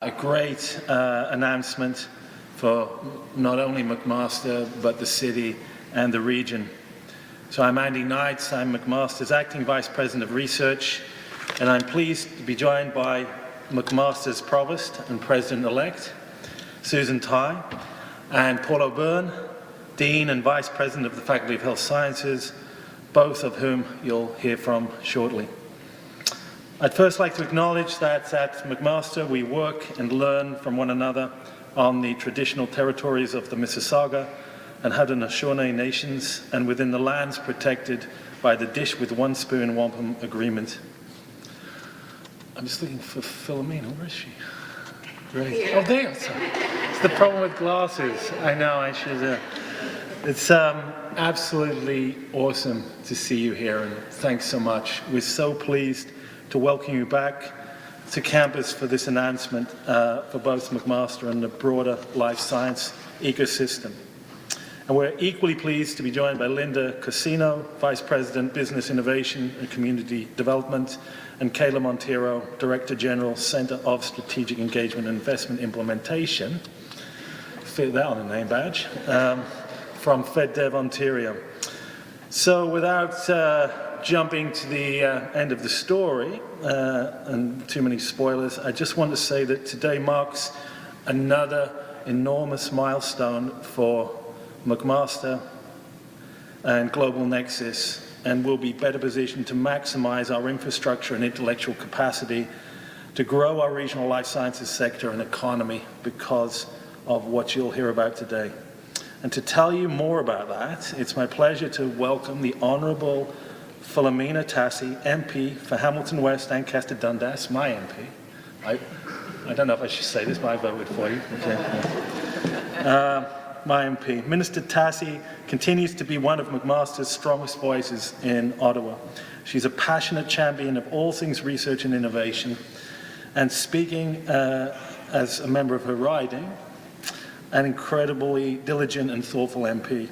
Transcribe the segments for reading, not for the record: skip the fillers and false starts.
A great announcement for not only McMaster but the city and the region. So I'm Andy Knights, I'm McMaster's Acting Vice President of Research, and I'm pleased to be joined by McMaster's Provost and President-elect, Susan Tai, and Paul O'Byrne, Dean and Vice President of the Faculty of Health Sciences, both of whom you'll hear from shortly. I'd first like to acknowledge that at McMaster we work and learn from one another on the traditional territories of the Mississauga and Haudenosaunee nations and within the lands protected by the Dish with One Spoon Wampum Agreement. I'm just looking for Filomena. Where is she? Great. Oh, there. It's the problem with glasses. I know, I should. It's absolutely awesome to see you here, and thanks so much. We're so pleased to welcome you back to campus for this announcement for both McMaster and the broader life science ecosystem. And we're equally pleased to be joined by Linda Cosino, Vice President, Business Innovation and Community Development, and Kayla Monteiro, Director General, Centre of Strategic Engagement and Investment Implementation, fit that on a name badge, from FedDev Ontario. So without jumping to the end of the story and too many spoilers, I just want to say that today marks another enormous milestone for McMaster and Global Nexus, and will be better positioned to maximize our infrastructure and intellectual capacity to grow our regional life sciences sector and economy because of what you'll hear about today. And to tell you more about that, it's my pleasure to welcome the Honourable Filomena Tassi, MP for Hamilton West, Ancaster Dundas, my MP. I don't know if I should say this, but I voted for you. Okay. My MP. Minister Tassi continues to be one of McMaster's strongest voices in Ottawa. She's a passionate champion of all things research and innovation, and speaking as a member of her riding, an incredibly diligent and thoughtful MP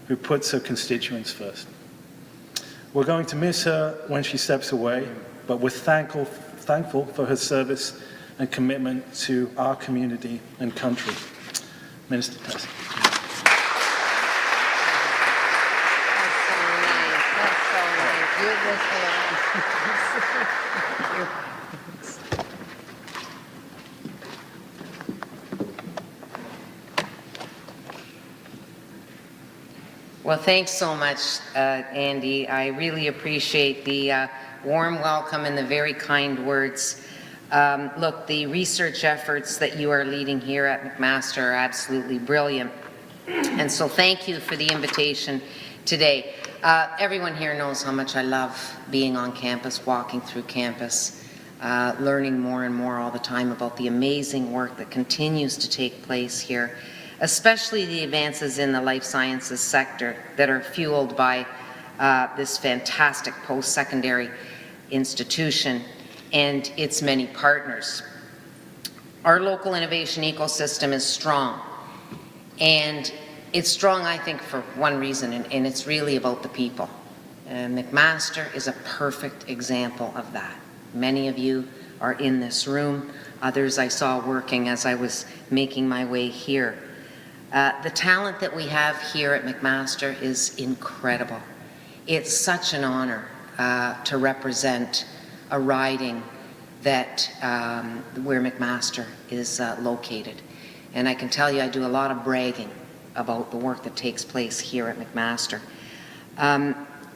who puts her constituents first. We're going to miss her when she steps away, but we're thankful for her service and commitment to our community and country. Minister Tassi. Well, thanks so much, Andy. I really appreciate the warm welcome and the very kind words. Look, the research efforts that you are leading here at McMaster are absolutely brilliant. And so thank you for the invitation today. Everyone here knows how much I love being on campus, walking through campus, learning more and more all the time about the amazing work that continues to take place here, especially the advances in the life sciences sector that are fueled by this fantastic post-secondary institution and its many partners. Our local innovation ecosystem is strong, and it's strong, I think, for one reason, and it's really about the people. McMaster is a perfect example of that. Many of you are in this room, others I saw working as I was making my way here. The talent that we have here at McMaster is incredible. It's such an honor to represent a riding that where McMaster is located. And I can tell you I do a lot of bragging about the work that takes place here at McMaster.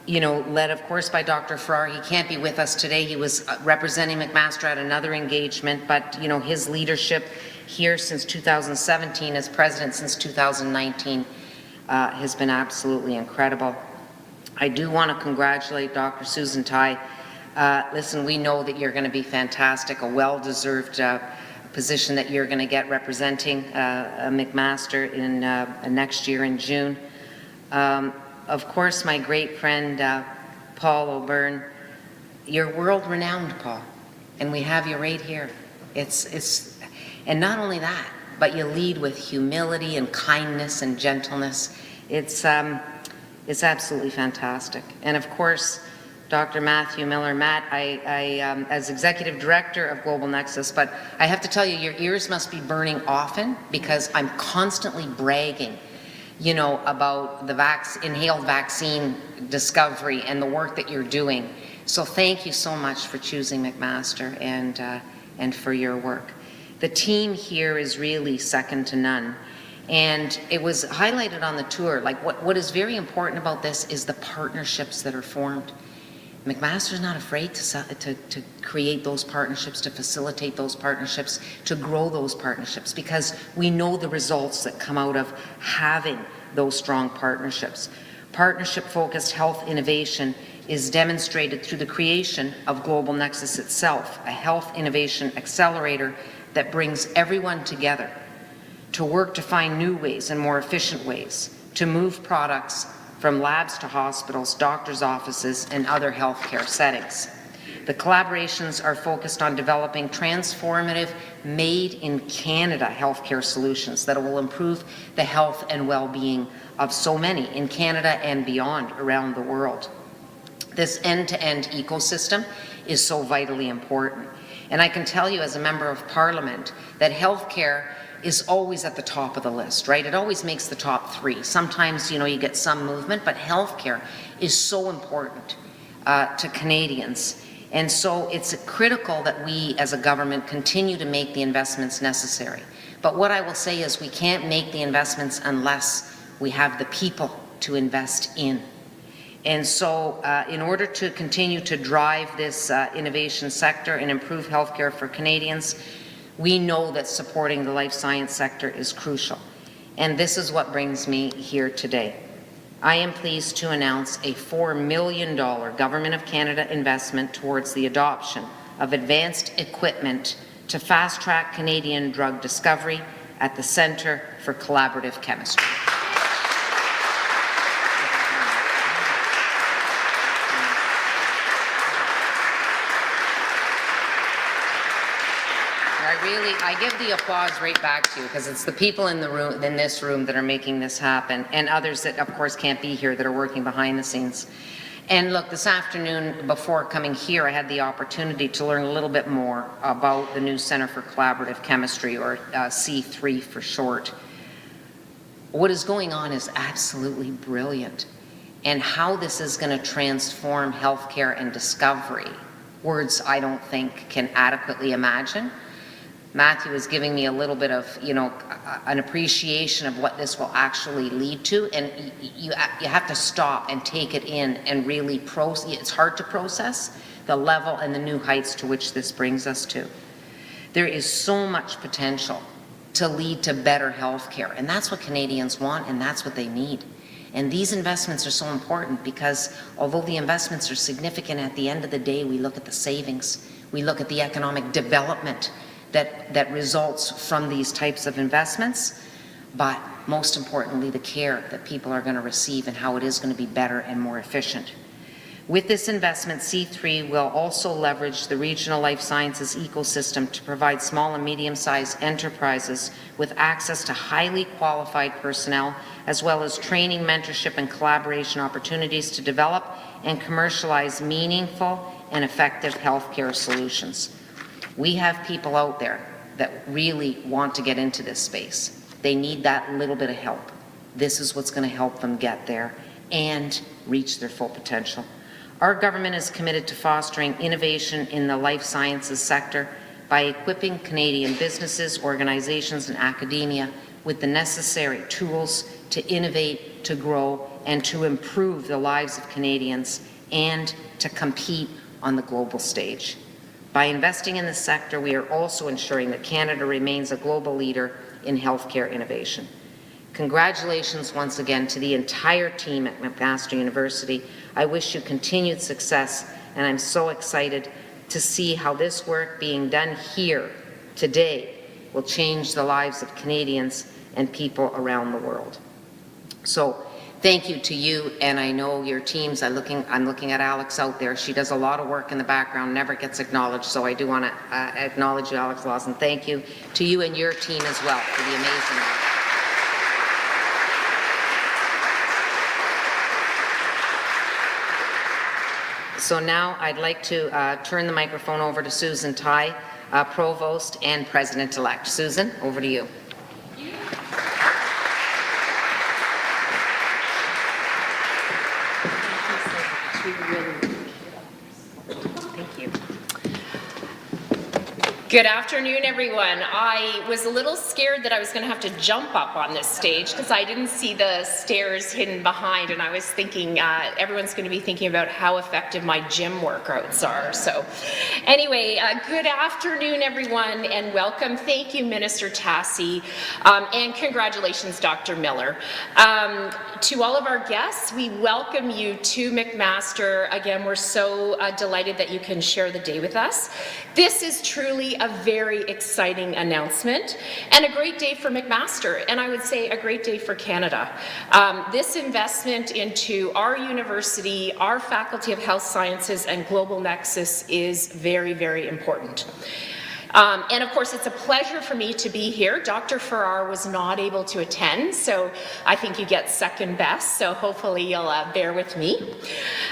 You know, led of course by Dr. Farrar. He can't be with us today. He was representing McMaster at another engagement, but you know, his leadership here since 2017 as president since 2019 has been absolutely incredible. I do want to congratulate Dr. Susan Tai. Listen, we know that you're going to be fantastic, a well-deserved position that you're going to get representing McMaster in next year in June. Of course, my great friend Paul O'Byrne, you're world-renowned, Paul, and we have you right here. And not only that, but you lead with humility and kindness and gentleness. It's absolutely fantastic. And of course, Dr. Matthew Miller. Matt, as Executive Director of Global Nexus, but I have to tell you, your ears must be burning often because I'm constantly bragging, you know, about the inhaled vaccine discovery and the work that you're doing. So thank you so much for choosing McMaster and for your work. The team here is really second to none. And it was highlighted on the tour, like what is very important about this is the partnerships that are formed. McMaster is not afraid to create those partnerships, to facilitate those partnerships, to grow those partnerships, because we know the results that come out of having those strong partnerships. Partnership-focused health innovation is demonstrated through the creation of Global Nexus itself, a health innovation accelerator that brings everyone together to work to find new ways and more efficient ways to move products from labs to hospitals, doctors' offices, and other healthcare settings. The collaborations are focused on developing transformative, made-in-Canada healthcare solutions that will improve the health and well-being of so many in Canada and beyond around the world. This end-to-end ecosystem is so vitally important. And I can tell you as a member of Parliament that healthcare is always at the top of the list, right? It always makes the top 3. Sometimes, you know, you get some movement, but healthcare is so important to Canadians. And so it's critical that we as a government continue to make the investments necessary. But what I will say is we can't make the investments unless we have the people to invest in. And so in order to continue to drive this innovation sector and improve healthcare for Canadians, we know that supporting the life science sector is crucial. And this is what brings me here today. I am pleased to announce a $4 million Government of Canada investment towards the adoption of advanced equipment to fast-track Canadian drug discovery at the Centre for Collaborative Chemistry. I give the applause right back to you because it's the people in the room, in this room, that are making this happen, and others that, of course, can't be here that are working behind the scenes. And look, this afternoon, before coming here, I had the opportunity to learn a little bit more about the new Centre for Collaborative Chemistry, or C3 for short. What is going on is absolutely brilliant, and how this is going to transform healthcare and discovery, words I don't think can adequately imagine. Matthew is giving me a little bit of, you know, an appreciation of what this will actually lead to, and you have to stop and take it in and really process. It's hard to process the level and the new heights to which this brings us to. There is so much potential to lead to better health care, and that's what Canadians want, and that's what they need. And these investments are so important because although the investments are significant, at the end of the day, we look at the savings, we look at the economic development that results from these types of investments, but most importantly, the care that people are going to receive and how it is going to be better and more efficient. With this investment, C3 will also leverage the regional life sciences ecosystem to provide small and medium-sized enterprises with access to highly qualified personnel, as well as training, mentorship, and collaboration opportunities to develop and commercialize meaningful and effective healthcare solutions. We have people out there that really want to get into this space. They need that little bit of help. This is what's going to help them get there and reach their full potential. Our government is committed to fostering innovation in the life sciences sector by equipping Canadian businesses, organizations, and academia with the necessary tools to innovate, to grow, and to improve the lives of Canadians and to compete on the global stage. By investing in this sector, we are also ensuring that Canada remains a global leader in healthcare innovation. Congratulations once again to the entire team at McMaster University. I wish you continued success, and I'm so excited to see how this work being done here today will change the lives of Canadians and people around the world. So thank you to you, and I know your teams. I'm looking at Alex out there. She does a lot of work in the background, never gets acknowledged, so I do want to acknowledge you, Alex Lawson. Thank you to you and your team as well for the amazing work. So now I'd like to turn the microphone over to Susan Tai, Provost and President-elect. Susan, over to you. Thank you. Good afternoon, everyone. I was a little scared that I was going to have to jump up on this stage because I didn't see the stairs hidden behind, and I was thinking everyone's going to be thinking about how effective my gym workouts are. So anyway, good afternoon, everyone, and welcome. Thank you, Minister Tassi, and congratulations, Dr. Miller. To all of our guests, we welcome you to McMaster. Again, we're so delighted that you can share the day with us. This is truly a very exciting announcement and a great day for McMaster, and I would say a great day for Canada. This investment into our university, our Faculty of Health Sciences and Global Nexus is very, very important. And of course, it's a pleasure for me to be here. Dr. Farrar was not able to attend, so I think you get second best, so hopefully you'll bear with me.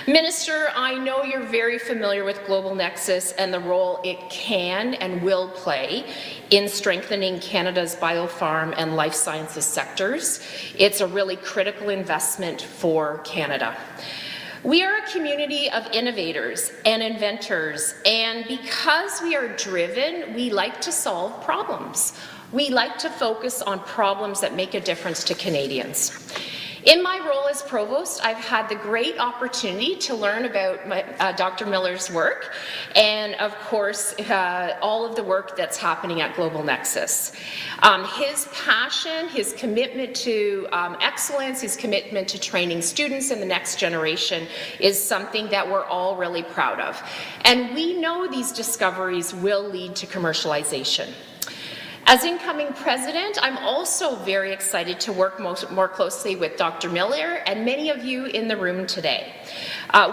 Minister, I know you're very familiar with Global Nexus and the role it can and will play in strengthening Canada's biopharm and life sciences sectors. It's a really critical investment for Canada. We are a community of innovators and inventors, and because we are driven, we like to solve problems. We like to focus on problems that make a difference to Canadians. In my role as Provost, I've had the great opportunity to learn about Dr. Miller's work and, of course, all of the work that's happening at Global Nexus. His passion, his commitment to excellence, his commitment to training students in the next generation is something that we're all really proud of. And we know these discoveries will lead to commercialization. As incoming president, I'm also very excited to work more closely with Dr. Miller and many of you in the room today.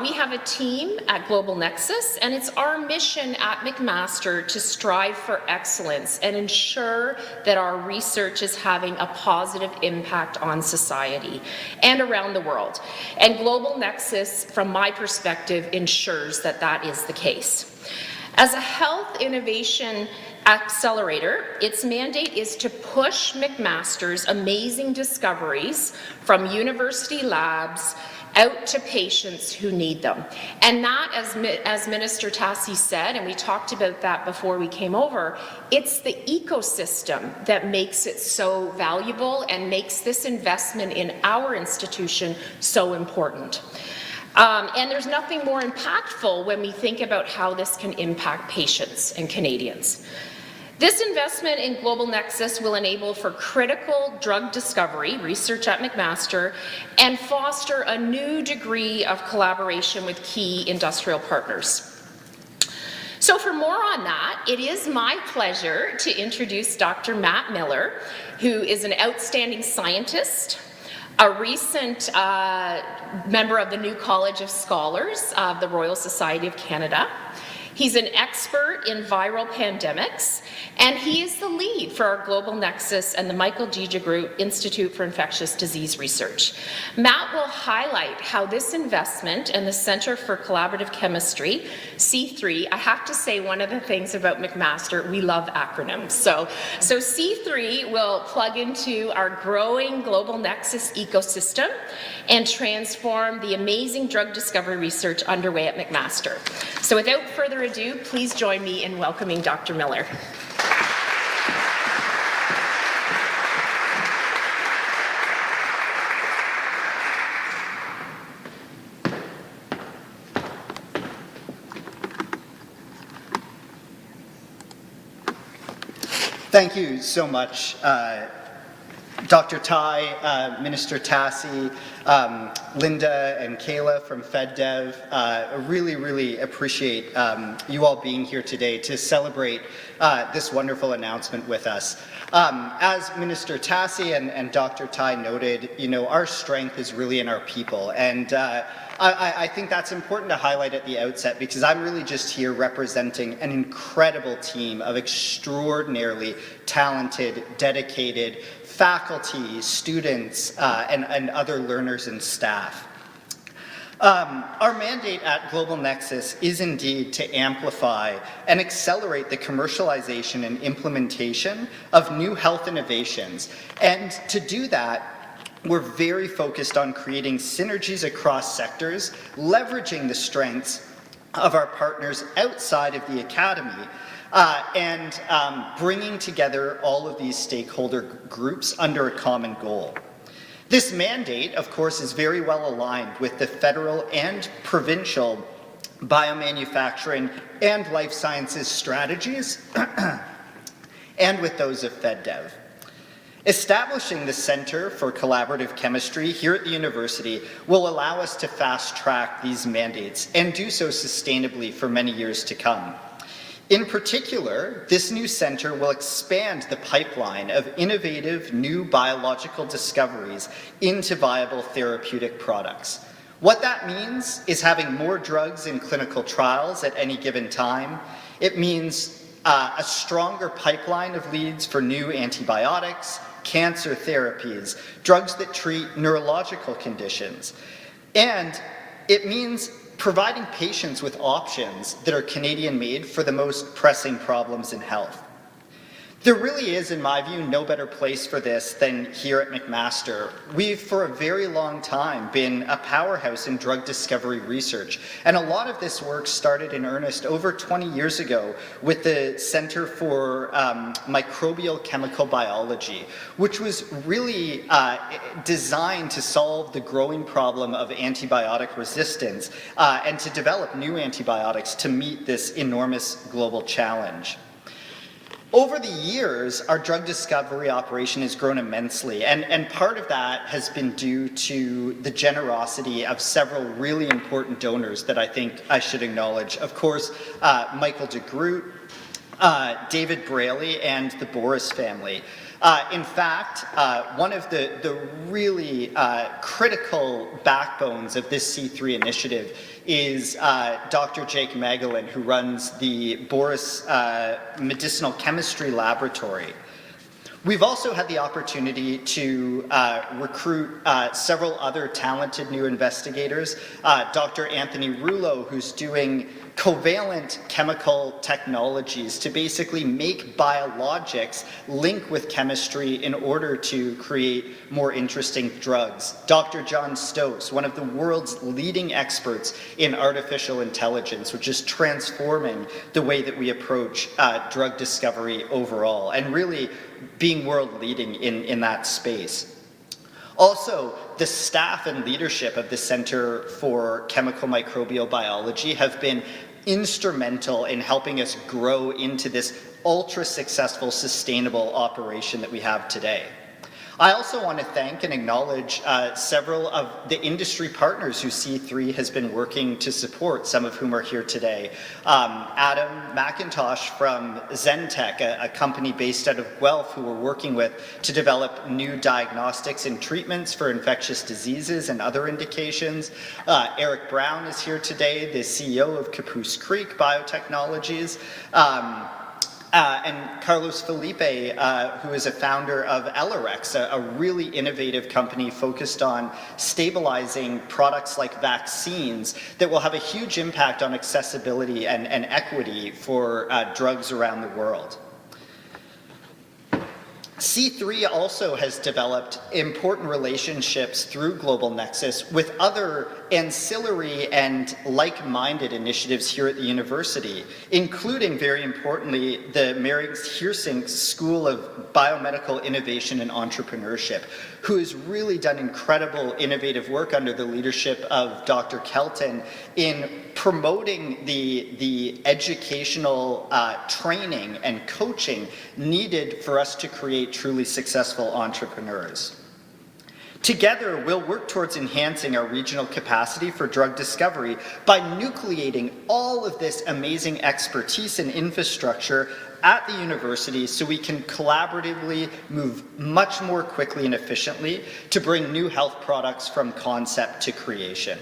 We have a team at Global Nexus, and it's our mission at McMaster to strive for excellence and ensure that our research is having a positive impact on society and around the world. And Global Nexus, from my perspective, ensures that that is the case. As a health innovation accelerator, its mandate is to push McMaster's amazing discoveries from university labs out to patients who need them. And that, as Minister Tassi said, and we talked about that before we came over, it's the ecosystem that makes it so valuable and makes this investment in our institution so important. And there's nothing more impactful when we think about how this can impact patients and Canadians. This investment in Global Nexus will enable for critical drug discovery, research at McMaster, and foster a new degree of collaboration with key industrial partners. So for more on that, it is my pleasure to introduce Dr. Matt Miller, who is an outstanding scientist, a recent member of the New College of Scholars of the Royal Society of Canada. He's an expert in viral pandemics, and he is the lead for our Global Nexus and the Michael Gija Group Institute for Infectious Disease Research. Matt will highlight how this investment and the Centre for Collaborative Chemistry, C3, I have to say one of the things about McMaster, we love acronyms. So C3 will plug into our growing Global Nexus ecosystem and transform the amazing drug discovery research underway at McMaster. So without further ado, please join me in welcoming Dr. Miller. Thank you so much, Dr. Tai, Minister Tassi, Linda and Kayla from FedDev. I really appreciate you all being here today to celebrate this wonderful announcement with us. As Minister Tassi and Dr. Tai noted, you know, our strength is really in our people, and I think that's important to highlight at the outset because I'm really just here representing an incredible team of extraordinarily talented, dedicated faculty, students, and other learners and staff. Our mandate at Global Nexus is indeed to amplify and accelerate the commercialization and implementation of new health innovations. And to do that, we're very focused on creating synergies across sectors, leveraging the strengths of our partners outside of the academy, and bringing together all of these stakeholder groups under a common goal. This mandate, of course, is very well aligned with the federal and provincial biomanufacturing and life sciences strategies and with those of FedDev. Establishing the Centre for Collaborative Chemistry here at the university will allow us to fast-track these mandates and do so sustainably for many years to come. In particular, this new centre will expand the pipeline of innovative new biological discoveries into viable therapeutic products. What that means is having more drugs in clinical trials at any given time. It means a stronger pipeline of leads for new antibiotics, cancer therapies, drugs that treat neurological conditions. And it means providing patients with options that are Canadian-made for the most pressing problems in health. There really is, in my view, no better place for this than here at McMaster. We've, for a very long time, been a powerhouse in drug discovery research, and a lot of this work started in earnest over 20 years ago with the Centre for Microbial Chemical Biology, which was really designed to solve the growing problem of antibiotic resistance and to develop new antibiotics to meet this enormous global challenge. Over the years, our drug discovery operation has grown immensely, and part of that has been due to the generosity of several really important donors that I think I should acknowledge. Of course, Michael DeGroot, David Braley, and the Boris family. In fact, one of the really critical backbones of this C3 initiative is Dr. Jake Magellan, who runs the Boris Medicinal Chemistry Laboratory. We've also had the opportunity to recruit several other talented new investigators. Dr. Anthony Rouleau, who's doing covalent chemical technologies to basically make biologics link with chemistry in order to create more interesting drugs. Dr. John Stokes, one of the world's leading experts in artificial intelligence, which is transforming the way that we approach drug discovery overall, and really being world leading in that space. Also, the staff and leadership of the Centre for Chemical Microbial Biology have been instrumental in helping us grow into this ultra-successful, sustainable operation that we have today. I also want to thank and acknowledge several of the industry partners who C3 has been working to support, some of whom are here today. Adam McIntosh from Zentech, a company based out of Guelph who we're working with to develop new diagnostics and treatments for infectious diseases and other indications. Eric Brown is here today, the CEO of Caboose Creek Biotechnologies. And Carlos Felipe, who is a founder of Elerex, a really innovative company focused on stabilizing products like vaccines that will have a huge impact on accessibility and equity for drugs around the world. C3 also has developed important relationships through Global Nexus with other ancillary and like-minded initiatives here at the university, including, very importantly, the Mary Heersink School of Biomedical Innovation and Entrepreneurship, who has really done incredible innovative work under the leadership of Dr. Kelton in promoting the educational training and coaching needed for us to create truly successful entrepreneurs. Together, we'll work towards enhancing our regional capacity for drug discovery by nucleating all of this amazing expertise and infrastructure at the university so we can collaboratively move much more quickly and efficiently to bring new health products from concept to creation.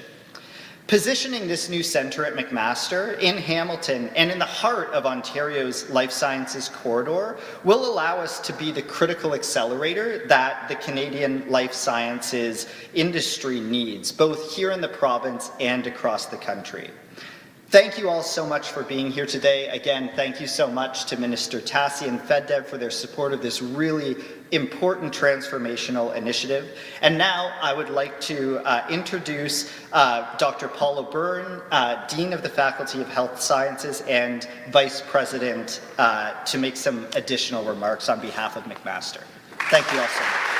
Positioning this new centre at McMaster in Hamilton and in the heart of Ontario's life sciences corridor will allow us to be the critical accelerator that the Canadian life sciences industry needs, both here in the province and across the country. Thank you all so much for being here today. Again, thank you so much to Minister Tassi and FedDev for their support of this really important transformational initiative. And now I would like to introduce Dr. Paul O'Byrne, Dean of the Faculty of Health Sciences and Vice President, to make some additional remarks on behalf of McMaster. Thank you all so much.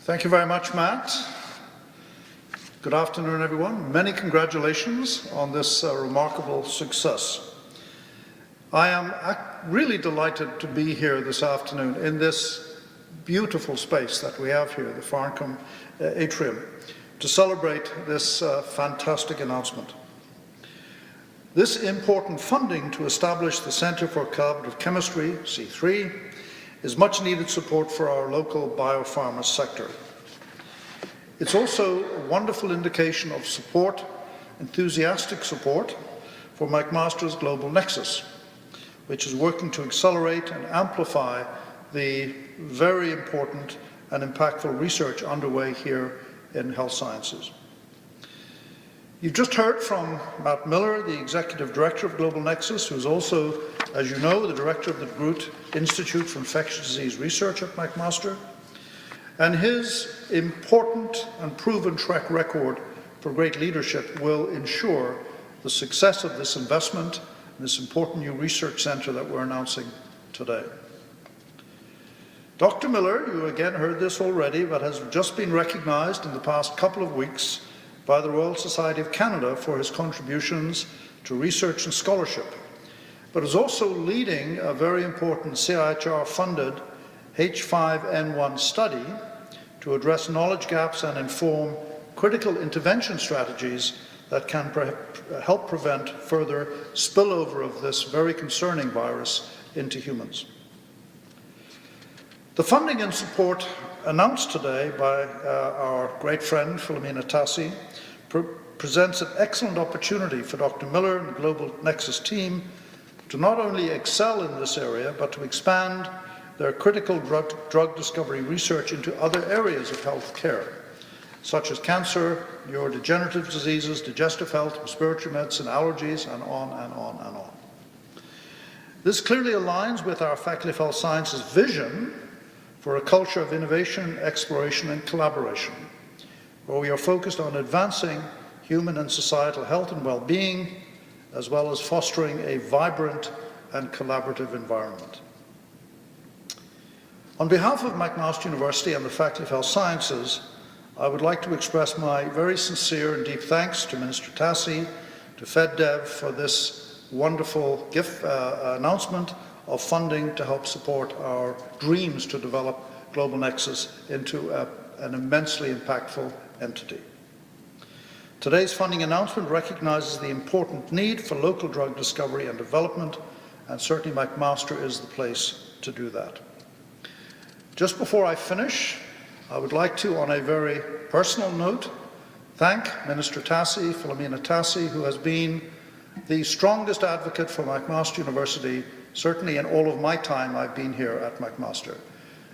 Thank you very much, Matt. Good afternoon, everyone. Many congratulations on this remarkable success. I am really delighted to be here this afternoon in this beautiful space that we have here, the Farncombe Atrium, to celebrate this fantastic announcement. This important funding to establish the Centre for Collaborative Chemistry, C3, is much needed support for our local biopharma sector. It's also a wonderful indication of support, enthusiastic support, for McMaster's Global Nexus, which is working to accelerate and amplify the very important and impactful research underway here in health sciences. You've just heard from Matt Miller, the Executive Director of Global Nexus, who is also, as you know, the Director of the Groot Institute for Infectious Disease Research at McMaster. And his important and proven track record for great leadership will ensure the success of this investment in this important new research centre that we're announcing today. Dr. Miller, you again heard this already, but has just been recognised in the past couple of weeks by the Royal Society of Canada for his contributions to research and scholarship, but is also leading a very important CIHR-funded H5N1 study to address knowledge gaps and inform critical intervention strategies that can help prevent further spillover of this very concerning virus into humans. The funding and support announced today by our great friend Filomena Tassi presents an excellent opportunity for Dr. Miller and the Global Nexus team to not only excel in this area, but to expand their critical drug discovery research into other areas of health care, such as cancer, neurodegenerative diseases, digestive health, respiratory medicine, allergies, and on and on and on. This clearly aligns with our Faculty of Health Sciences vision for a culture of innovation, exploration, and collaboration, where we are focused on advancing human and societal health and well-being, as well as fostering a vibrant and collaborative environment. On behalf of McMaster University and the Faculty of Health Sciences, I would like to express my very sincere and deep thanks to Minister Tassi, to FedDev for this wonderful gift announcement of funding to help support our dreams to develop Global Nexus into an immensely impactful entity. Today's funding announcement recognizes the important need for local drug discovery and development, and certainly McMaster is the place to do that. Just before I finish, I would like to, on a very personal note, thank Minister Tassi, Filomena Tassi, who has been the strongest advocate for McMaster University, certainly in all of my time I've been here at McMaster.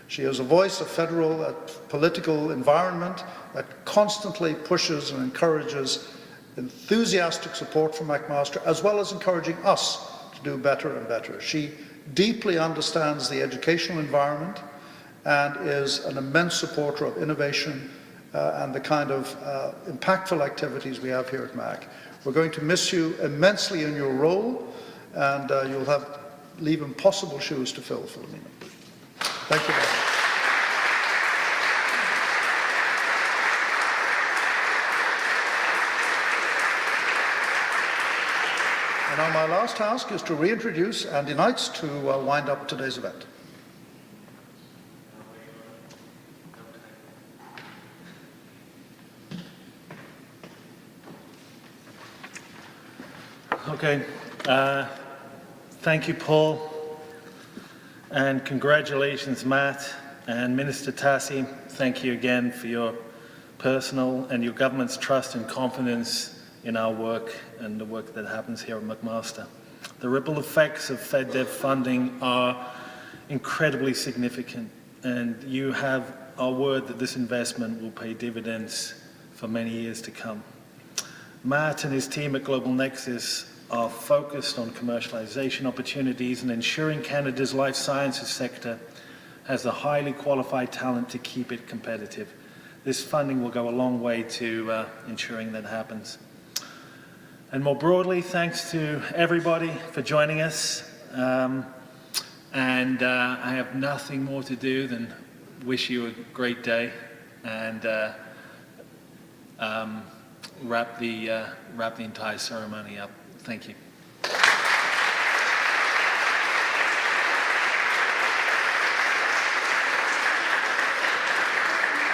She is a voice of federal political environment that constantly pushes and encourages enthusiastic support for McMaster, as well as encouraging us to do better and better. She deeply understands the educational environment and is an immense supporter of innovation and the kind of impactful activities we have here at MAC. We're going to miss you immensely in your role, and you'll leave impossible shoes to fill, Filomena. Thank you very much. And now my last task is to reintroduce Andy Knights to wind up today's event. Okay. Thank you, Paul. And congratulations, Matt. And Minister Tassi, thank you again for your personal and your government's trust and confidence in our work and the work that happens here at McMaster. The ripple effects of FedDev funding are incredibly significant, and you have our word that this investment will pay dividends for many years to come. Matt and his team at Global Nexus are focused on commercialization opportunities and ensuring Canada's life sciences sector has the highly qualified talent to keep it competitive. This funding will go a long way to ensuring that happens. And more broadly, thanks to everybody for joining us. I have nothing more to do than wish you a great day and wrap the entire ceremony up. Thank you.